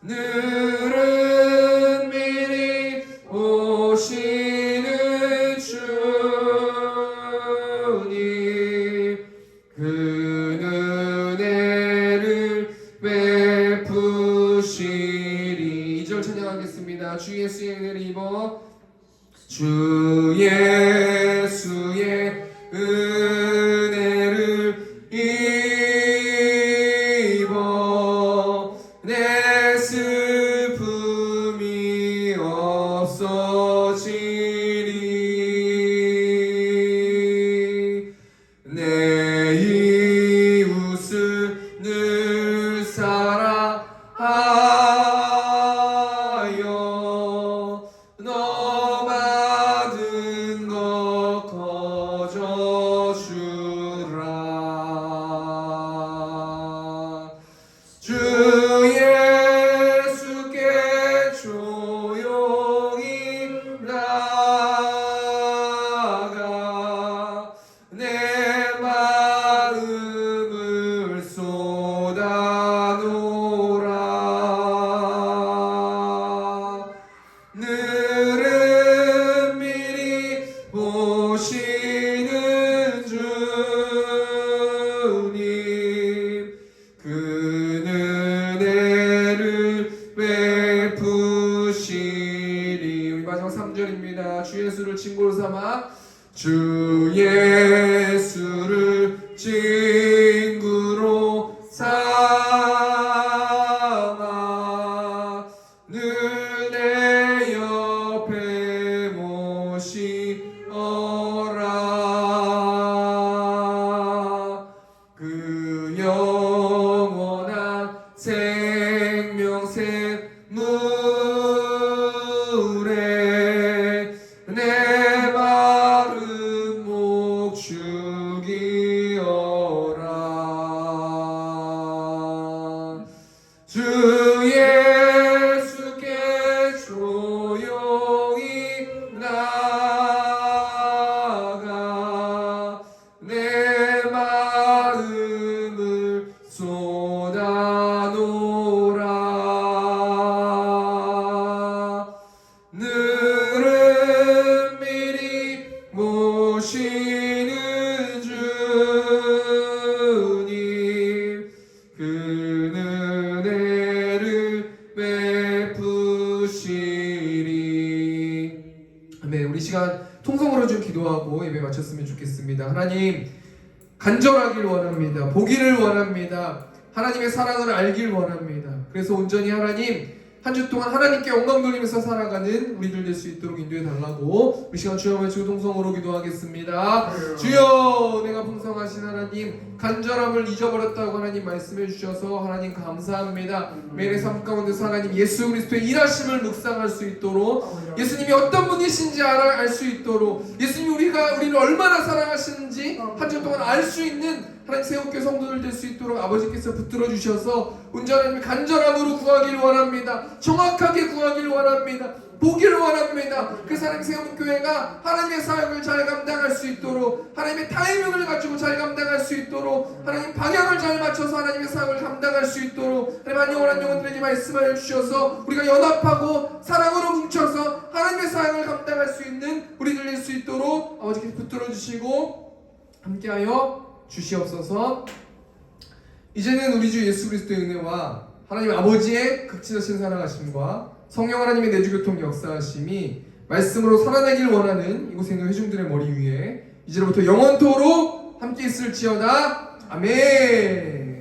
늘은 미리 오시는 주님, 그 은혜를 베푸시리. 2절 찬양하겠습니다. 주 예수의 은혜를 입어. 주 예수의 은혜를 입어 내 슬픔이 없어지리. 내 이웃을 늘 사랑하여 너 받은 것 거저 주라. 주 예수께 조용히 나가. 내 마음을 쏟아놓으라. 늘은 미리 보시는 주님, 그 삼아 주 예수를 친구로 삼아 늘 내 옆에 모시어라. 그 영원한 생명샘 물에 내 마른 목 죽이어라. 주 예수께 조용히 나가 내 마음을 쏟아놓으라. 늘은 미리 모시는 주님 그 은혜를 베푸시리. 아멘. 우리 시간 통성으로 좀 기도하고 예배 마쳤으면 좋겠습니다. 하나님 간절하길 원합니다. 보기를 원합니다. 하나님의 사랑을 알길 원합니다. 그래서 온전히 하나님 한 주 동안 하나님께 영광 돌리면서 살아가는 우리들 될 수 있도록 인도해 달라고 우리 시간 주여 외치고 동성으로 기도하겠습니다. 주여 은혜가 풍성하신 하나님 간절함을 잊어버렸다고 하나님 말씀해 주셔서 하나님 감사합니다. 매일의 삶 가운데서 하나님 예수 그리스도의 일하심을 묵상할 수 있도록 예수님이 어떤 분이신지 알 수 있도록 예수님이 우리를 얼마나 사랑하시는지 한 주 동안 알 수 있는 하나님 새우교 성도들 될 수 있도록 아버지께서 붙들어 주셔서 온전한 간절함으로 구하길 원합니다. 정확하게 구하길 원합니다. 보기를 원합니다. 그래서 하나님 세우는 교회가 하나님의 사역을 잘 감당할 수 있도록 하나님의 타이밍을 가지고 잘 감당할 수 있도록 하나님 방향을 잘 맞춰서 하나님의 사역을 감당할 수 있도록 하나님 한 영혼 한 영혼들에게 말씀하여 주셔서 우리가 연합하고 사랑으로 뭉쳐서 하나님의 사역을 감당할 수 있는 우리들 될 수 있도록 아버지께서 붙들어 주시고 함께하여 주시옵소서. 이제는 우리 주 예수 그리스도의 은혜와 하나님 아버지의 극진하신 사랑하심과 성령 하나님의 내주교통 역사하심이 말씀으로 살아내길 원하는 이곳에 있는 회중들의 머리 위에 이제로부터 영원토록 함께 있을지어다. 아멘.